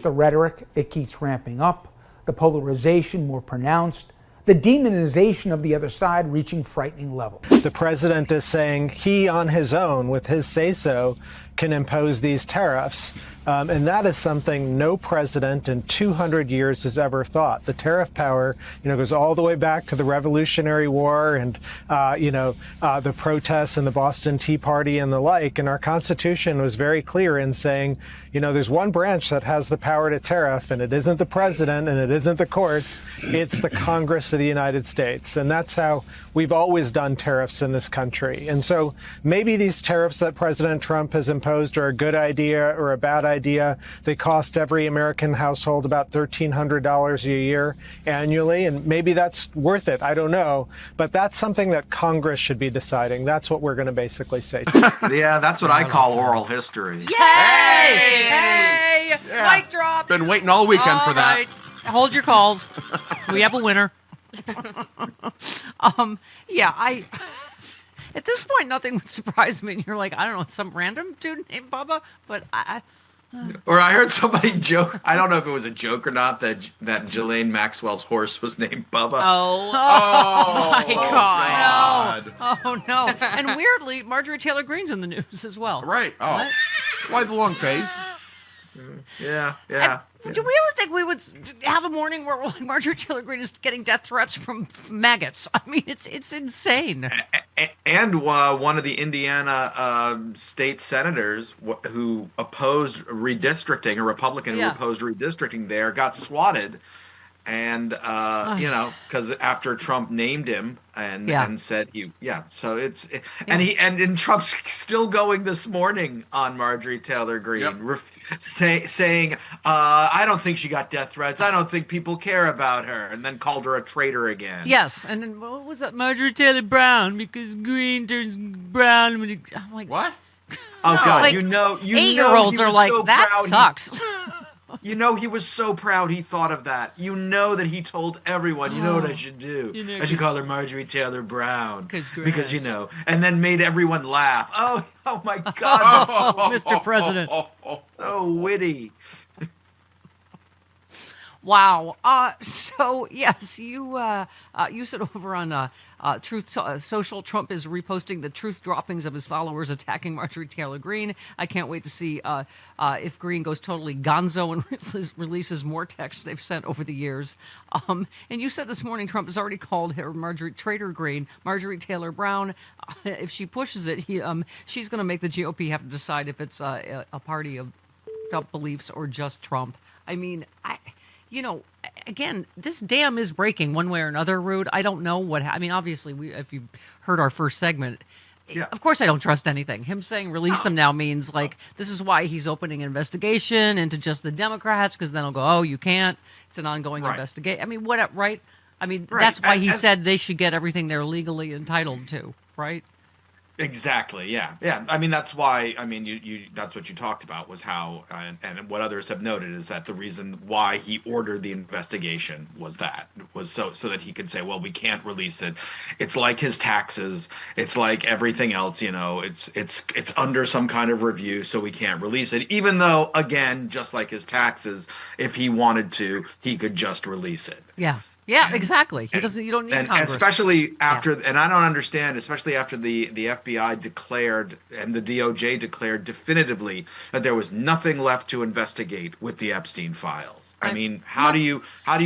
The rhetoric, it keeps ramping up, the polarization more pronounced, the demonization of the other side reaching frightening levels. The president is saying he on his own, with his say-so, can impose these tariffs. And that is something no president in 200 years has ever thought. The tariff power, goes all the way back to the Revolutionary War and, the protests and the Boston Tea Party and the like. And our Constitution was very clear in saying, there's one branch that has the power to tariff, and it isn't the president and it isn't the courts. It's the Congress of the United States. And that's how we've always done tariffs in this country. And so maybe these tariffs that President Trump has imposed are a good idea or a bad idea. They cost every American household about $1,300 a year annually, and maybe that's worth it. I don't know. But that's something that Congress should be deciding. That's what we're going to basically say. Yeah, that's what I call oral history. Yay! Hey! Yeah. Mic drop. Been waiting all weekend for that. Right. Hold your calls. We have a winner. At this point, nothing would surprise me. And you're like, I don't know, some random dude named Bubba, but Or I heard somebody joke. I don't know if it was a joke or not that Ghislaine Maxwell's horse was named Bubba. Oh my God. No. Oh no. And weirdly, Marjorie Taylor Greene's in the news as well. Right. Oh, What? why the long face? Yeah. Do we ever think we would have a morning where Marjorie Taylor Greene is getting death threats from maggots? I mean, it's insane. And one of the Indiana state senators who opposed redistricting, a Republican who opposed redistricting there, got swatted. And, because after Trump named him and said so and Trump's still going this morning on Marjorie Taylor Greene, saying, I don't think she got death threats. I don't think people care about her. And then called her a traitor again. Yes. And then what was that? Marjorie Taylor Brown, because green turns brown. I'm like, what? Oh, God. Like, you 8-year-olds are like, that sucks. He was so proud he thought of that. That he told everyone, you know what I should do? I should call her Marjorie Taylor Brown. Because, and then made everyone laugh. Oh my God. Mr. President. So witty. Wow. So yes, you said over on Truth Social, Trump is reposting the truth droppings of his followers attacking Marjorie Taylor Greene. I can't wait to see if Greene goes totally gonzo and releases more texts they've sent over the years. And you said this morning Trump has already called her Marjorie Taylor Brown. If she pushes it, she's going to make the GOP have to decide if it's a party of Trump beliefs or just Trump. I mean, again, this dam is breaking one way or another, Rude. I don't know what. I mean, obviously, if you heard our first segment, of course I don't trust anything. Him saying release them now means this is why he's opening an investigation into just the Democrats, because then he'll go, oh, you can't. It's an ongoing investigation. I mean, what? Right? I mean, that's why he said they should get everything they're legally entitled to, right? Exactly. Yeah. I mean, that's why. I mean, you that's what you talked about was how, and what others have noted is that the reason why he ordered the investigation was so that he could say, well, we can't release it. It's like his taxes. It's like everything else. It's under some kind of review, so we can't release it. Even though, again, just like his taxes, if he wanted to, he could just release it. Yeah. Yeah, exactly. You don't need Congress. Especially after, and I don't understand, especially after the FBI declared and the DOJ declared definitively that there was nothing left to investigate with the Epstein files. I mean, how do you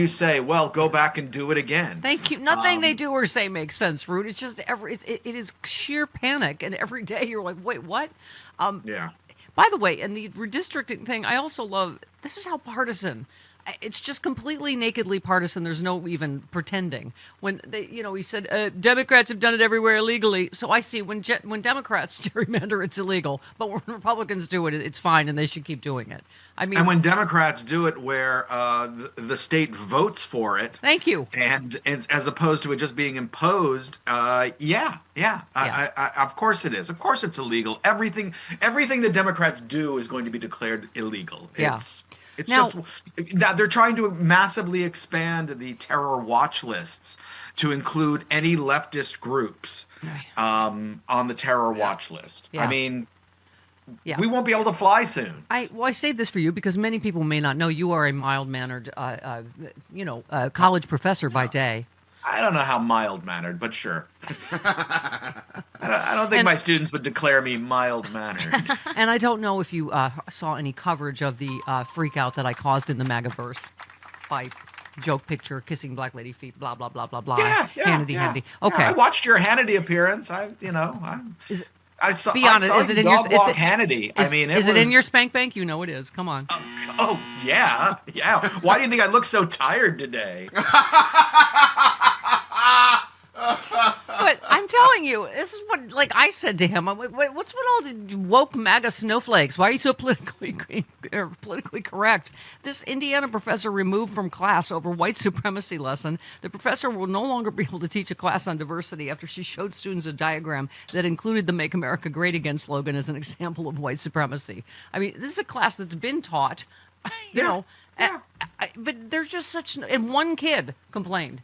say, well, go back and do it again? Thank you. Nothing they do or say makes sense, Rude. It's just it is sheer panic, and every day you're like, wait, what? By the way, and the redistricting thing, I also love. This is how partisan. It's just completely nakedly partisan. There's no even pretending. When he said Democrats have done it everywhere illegally. So I see when Democrats gerrymander, it's illegal, but when Republicans do it, it's fine, and they should keep doing it. I mean, and when Democrats do it, where the state votes for it, thank you, and as opposed to it just being imposed, of course it is. Of course it's illegal. Everything the Democrats do is going to be declared illegal. It's just that they're trying to massively expand the terror watch lists to include any leftist groups on the terror watch list. Yeah. I mean, Yeah. we won't be able to fly soon. I saved this for you because many people may not know you are a mild-mannered, college professor by day. I don't know how mild-mannered, but sure. I don't think my students would declare me mild-mannered. And I don't know if you saw any coverage of the freak out that I caused in the MAGAverse by joke picture, kissing black lady feet, blah, blah, blah, blah, blah. Hannity. Okay. Yeah, I watched your Hannity appearance. I saw, be honest, I saw is it you in your dog-walk Hannity. Is it in your spank bank? You know it is. Come on. Oh, yeah. Why do you think I look so tired today? But I'm telling you, this is what, like I said to him, what's with all the woke MAGA snowflakes? Why are you so politically correct? This Indiana professor removed from class over white supremacy lesson. The professor will no longer be able to teach a class on diversity after she showed students a diagram that included the Make America Great Again slogan as an example of white supremacy. I mean, this is a class that's been taught, but there's just such, and one kid complained.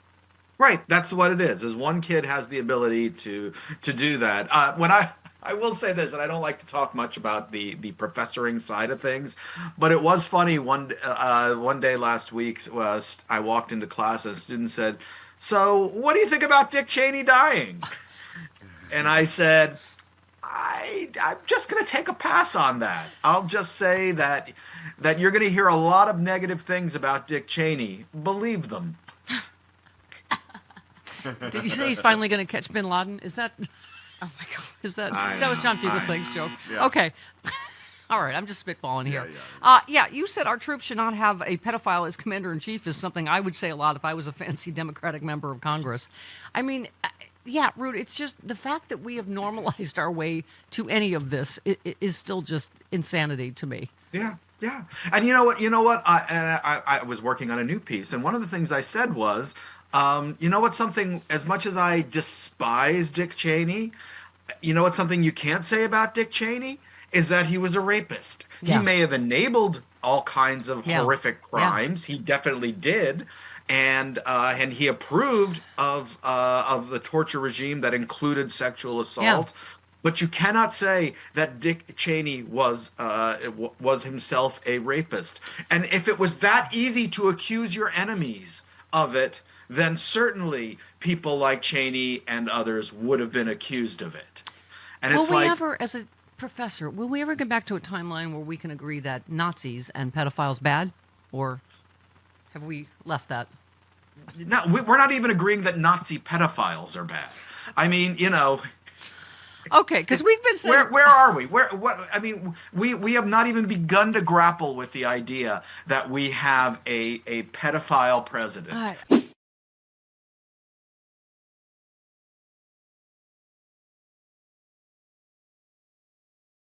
Right, that's what it is one kid has the ability to do that. When I will say this, and I don't like to talk much about the professoring side of things, but it was funny one day last week I walked into class and a student said, "So what do you think about Dick Cheney dying?" And I said, I'm just going to take a pass on that. I'll just say that you're going to hear a lot of negative things about Dick Cheney. Believe them. Did you say he's finally going to catch Bin Laden? Is that? Oh my God! That was John Fugelsang's joke? Yeah. Okay. All right, I'm just spitballing here. You said our troops should not have a pedophile as commander-in-chief is something I would say a lot if I was a fancy Democratic member of Congress. I mean, Rude, it's just the fact that we have normalized our way to any of this is still just insanity to me. Yeah. And you know what? I was working on a new piece, and one of the things I said was, something, as much as I despise Dick Cheney, something you can't say about Dick Cheney is that he was a rapist. Yeah. He may have enabled all kinds of horrific crimes. He definitely did. And he approved of the torture regime that included sexual assault. Yeah. But you cannot say that Dick Cheney was himself a rapist. And if it was that easy to accuse your enemies of it, then certainly people like Cheney and others would have been accused of it. And will we ever, as a professor, will we ever get back to a timeline where we can agree that Nazis and pedophiles bad? Or have we left that? No, we're not even agreeing that Nazi pedophiles are bad. I mean, Okay, because we've been saying... Where are we? We have not even begun to grapple with the idea that we have a pedophile president.